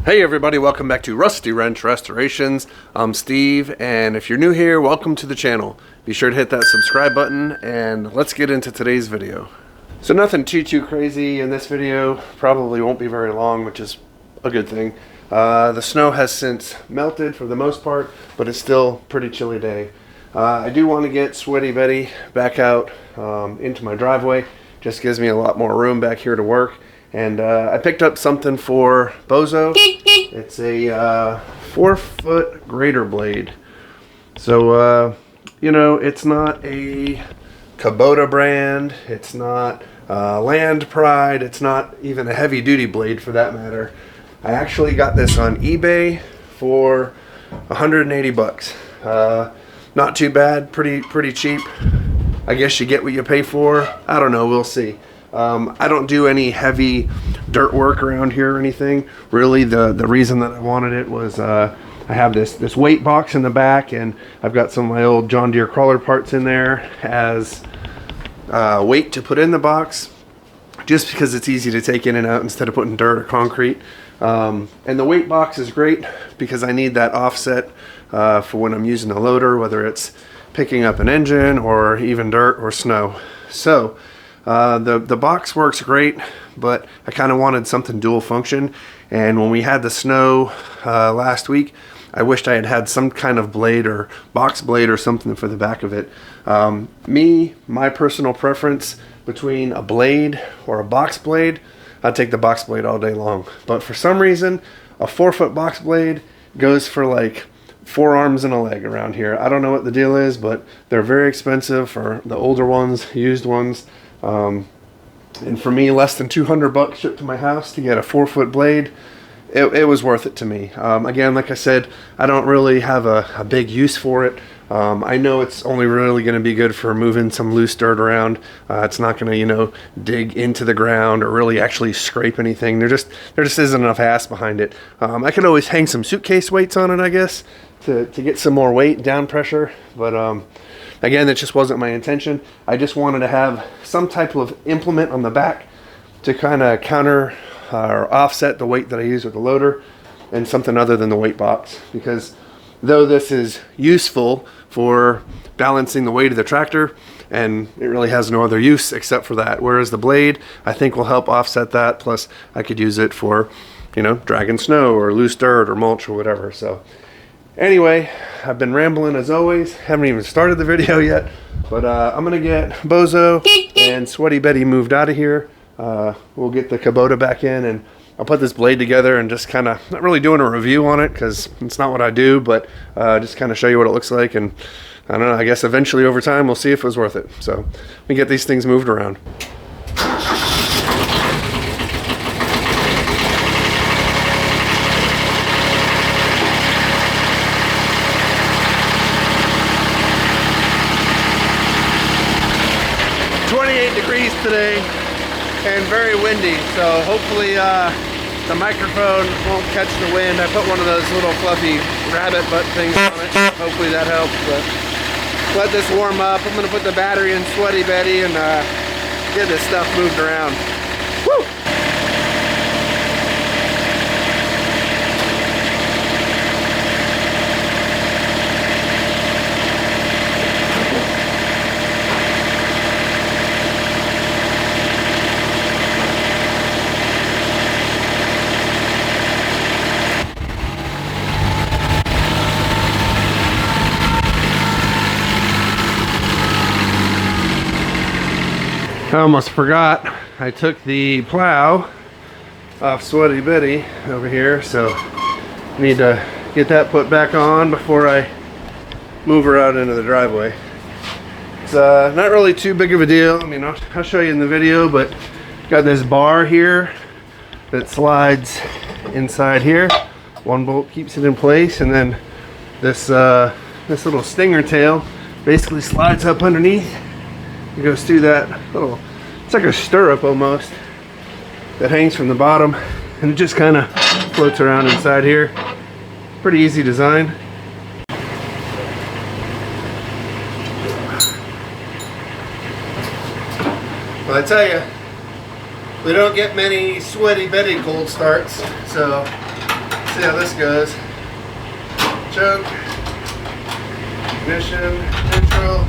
Hey everybody, welcome back to Rusty Wrench Restorations. I'm Steve, and if you're new here, welcome to the channel. Be sure to hit that subscribe button, and let's get into today's video. So nothing too crazy in this video, probably won't be very long, which is a good thing. The snow has since melted for the most part, but it's still a pretty chilly day. I do want to get Sweaty Betty back out into my driveway. Just gives me a lot more room back here to work. And I picked up something for Bozo. It's a 4-foot grater blade. So, you know, it's not a Kubota brand. It's not Land Pride. It's not even a heavy duty blade for that matter. I actually got this on eBay for 180 bucks. Not too bad, pretty cheap. I guess you get what you pay for. I don't know, we'll see. I don't do any heavy dirt work around here or anything. Really, the reason that I wanted it was I have this weight box in the back, and I've got some of my old John Deere crawler parts in there as weight to put in the box, just because it's easy to take in and out instead of putting dirt or concrete. And the weight box is great because I need that offset for when I'm using a loader, whether it's picking up an engine or even dirt or snow. So the box works great, but I kind of wanted something dual function. And when we had the snow last week, I wished I had had some kind of blade or box blade or something for the back of it. My personal preference between a blade or a box blade, I'd take the box blade all day long. But for some reason, a 4-foot box blade goes for like 4 arms and a leg around here. I don't know what the deal is, but they're very expensive for the older ones, used ones. And for me, less than 200 bucks shipped to my house to get a 4-foot blade, it was worth it to me. Again, like I said, I don't really have a big use for it. I know it's only really going to be good for moving some loose dirt around. It's not going to, you know, dig into the ground or really actually scrape anything. There just isn't enough ass behind it. I could always hang some suitcase weights on it, I guess, to get some more weight, down pressure. But again, that just wasn't my intention. I just wanted to have some type of implement on the back to kind of counter or offset the weight that I use with the loader, and something other than the weight box. Because though this is useful for balancing the weight of the tractor, and it really has no other use except for that. Whereas the blade, I think, will help offset that. Plus, I could use it for, you know, dragging snow or loose dirt or mulch or whatever. So anyway, I've been rambling as always. Haven't even started the video yet. But I'm going to get Bozo and Sweaty Betty moved out of here. We'll get the Kubota back in, and I'll put this blade together and just kind of, not really doing a review on it because it's not what I do, but just kind of show you what it looks like. And I don't know, I guess eventually over time we'll see if it was worth it. So we get these things moved around. Degrees today and very windy, so hopefully the microphone won't catch the wind. I put one of those little fluffy rabbit butt things on it. Hopefully that helps, but let this warm up. I'm gonna put the battery in Sweaty Betty and get this stuff moved around. Woo! I almost forgot, I took the plow off Sweaty Betty over here, so I need to get that put back on before I move her out into the driveway. It's not really too big of a deal. I mean, I'll show you in the video, but got this bar here that slides inside here. One bolt keeps it in place, and then this little stinger tail basically slides up underneath. It goes through that little, it's like a stirrup almost, that hangs from the bottom, and it just kind of floats around inside here. Pretty easy design. Well, I tell you, we don't get many Sweaty Betty cold starts, so see how this goes. Choke, ignition, neutral.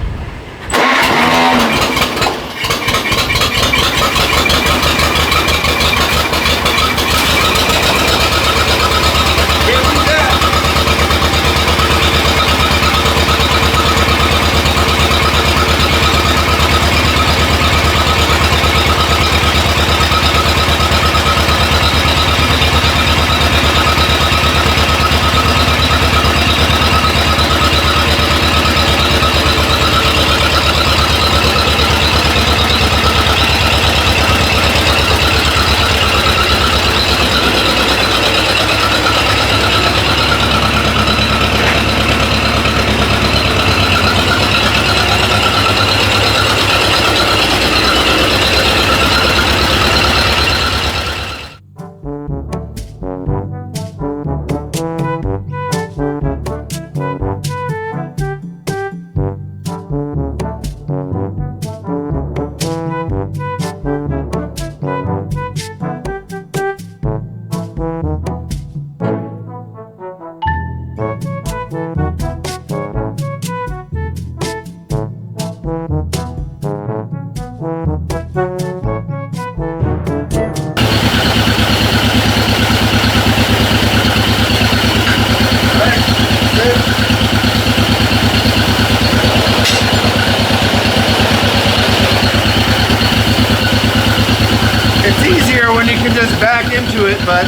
Back into it, but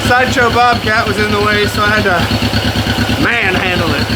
Sideshow Bobcat was in the way, so I had to manhandle it.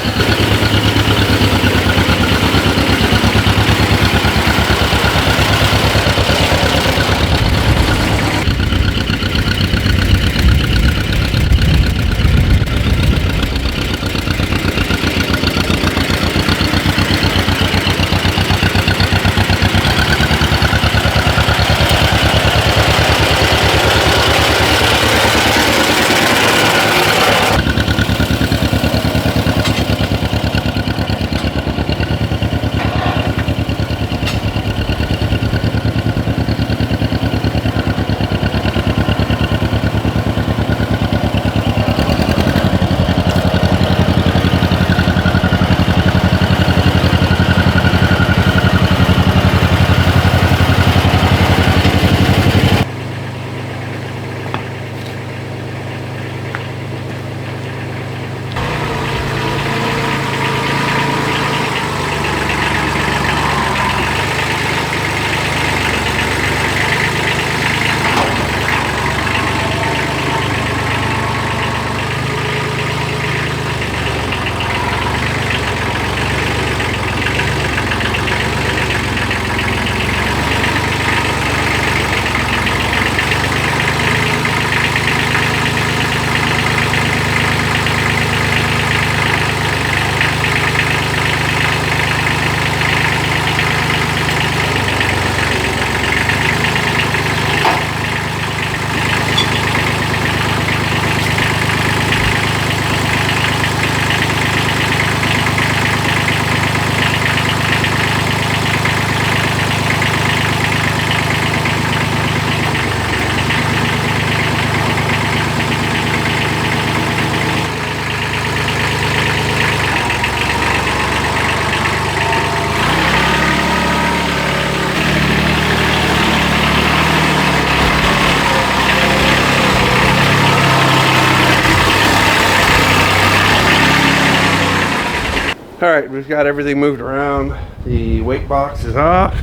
Alright, we've got everything moved around. The weight box is off.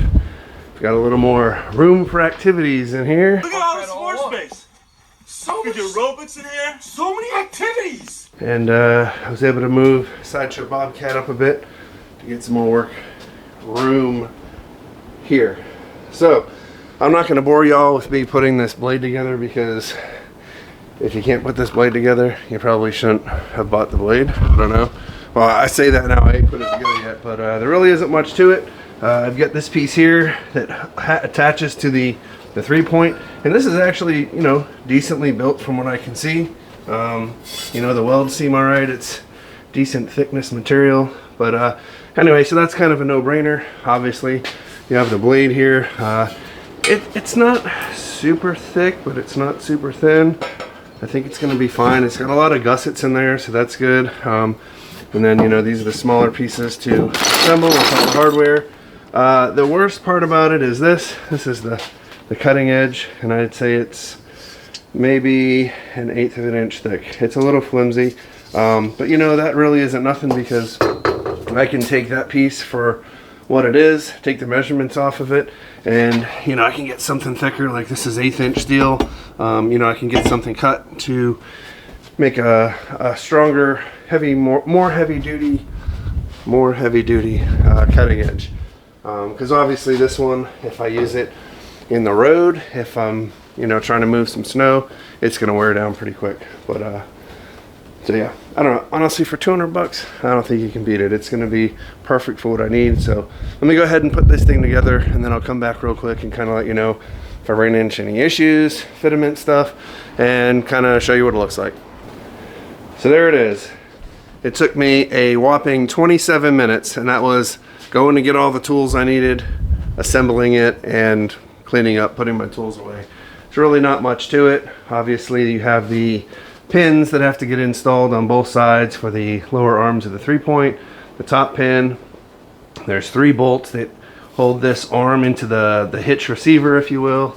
We've got a little more room for activities in here. Look at all this floor space. So much aerobics in here. So many activities. And I was able to move Sideshow Bobcat up a bit to get some more work room here. So I'm not going to bore y'all with me putting this blade together, because if you can't put this blade together, you probably shouldn't have bought the blade. I don't know. Well, I say that now, I ain't put it together yet, but there really isn't much to it. I've got this piece here that attaches to the 3-point, and this is actually, you know, decently built from what I can see. You know, the welds seem alright. It's decent thickness material, but anyway, so that's kind of a no-brainer. Obviously, you have the blade here. It's not super thick, but it's not super thin. I think it's going to be fine. It's got a lot of gussets in there, so that's good. And then, you know, these are the smaller pieces to assemble with all the hardware. The worst part about it is this. This is the cutting edge, and I'd say it's maybe 1/8 of an inch thick. It's a little flimsy, but you know, that really isn't nothing, because I can take that piece for what it is, take the measurements off of it, and you know, I can get something thicker. Like this is 1/8 inch steel. You know, I can get something cut to make a stronger, more heavy duty cutting edge. Because obviously this one, if I use it in the road, if I'm, you know, trying to move some snow, it's gonna wear down pretty quick. But so yeah, I don't know, honestly, for 200 bucks, I don't think you can beat it. It's gonna be perfect for what I need. So let me go ahead and put this thing together, and then I'll come back real quick and kind of let you know if I ran into any issues, fitment stuff, and kind of show you what it looks like. So there it is. It took me a whopping 27 minutes, and that was going to get all the tools I needed, assembling it, and cleaning up, putting my tools away. It's really not much to it. Obviously, you have the pins that have to get installed on both sides for the lower arms of the 3-point, the top pin. There's 3 bolts that hold this arm into the hitch receiver, if you will.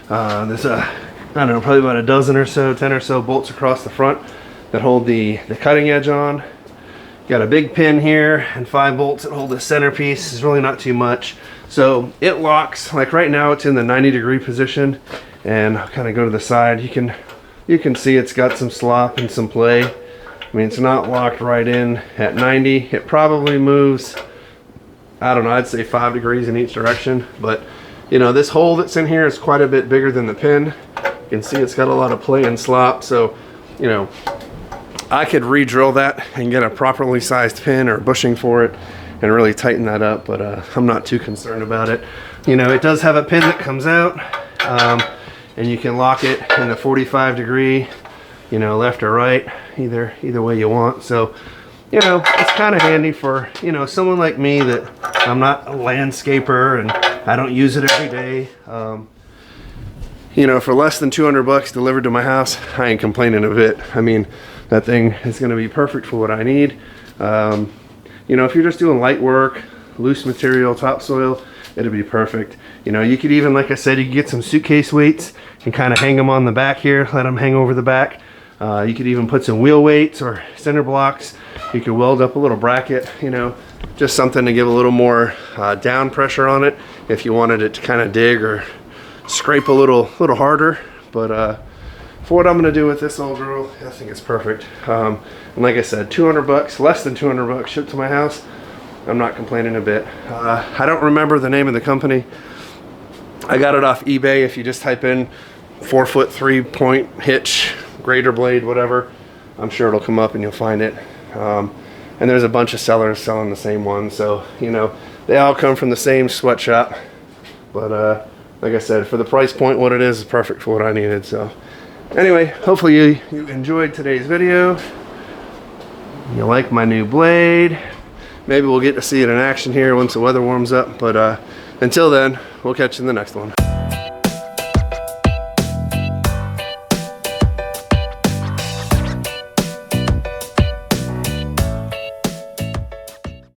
There's I don't know, probably about a dozen or so, 10 or so bolts across the front that hold the cutting edge on. Got a big pin here and 5 bolts that hold the centerpiece. It's really not too much. So it locks, like right now it's in the 90-degree position, and I'll kind of go to the side. You can see it's got some slop and some play. I mean, it's not locked right in at 90. It probably moves, I don't know, I'd say 5 degrees in each direction. But you know, this hole that's in here is quite a bit bigger than the pin. You can see it's got a lot of play and slop. So, you know, I could re-drill that and get a properly sized pin or bushing for it and really tighten that up, but I'm not too concerned about it. You know, it does have a pin that comes out, and you can lock it in the 45-degree, you know, left or right, either way you want. So, you know, it's kind of handy for, you know, someone like me that I'm not a landscaper and I don't use it every day. You know, for less than 200 bucks delivered to my house, I ain't complaining a bit. I mean, that thing is going to be perfect for what I need. You know, if you're just doing light work, loose material, topsoil, it'll be perfect. You know, you could even, like I said, you could get some suitcase weights and kind of hang them on the back here, let them hang over the back. You could even put some wheel weights or center blocks. You could weld up a little bracket, you know, just something to give a little more down pressure on it if you wanted it to kind of dig or scrape a little harder. But for what I'm going to do with this old girl, I think it's perfect. And like I said, 200 bucks, less than 200 bucks shipped to my house. I'm not complaining a bit. I don't remember the name of the company. I got it off eBay. If you just type in 4-foot 3-point hitch, grater blade, whatever, I'm sure it'll come up and you'll find it. And there's a bunch of sellers selling the same one. So, you know, they all come from the same sweatshop. But like I said, for the price point, what it is perfect for what I needed. So anyway, hopefully you enjoyed today's video. You like my new blade. Maybe we'll get to see it in action here once the weather warms up. But until then, we'll catch you in the next one.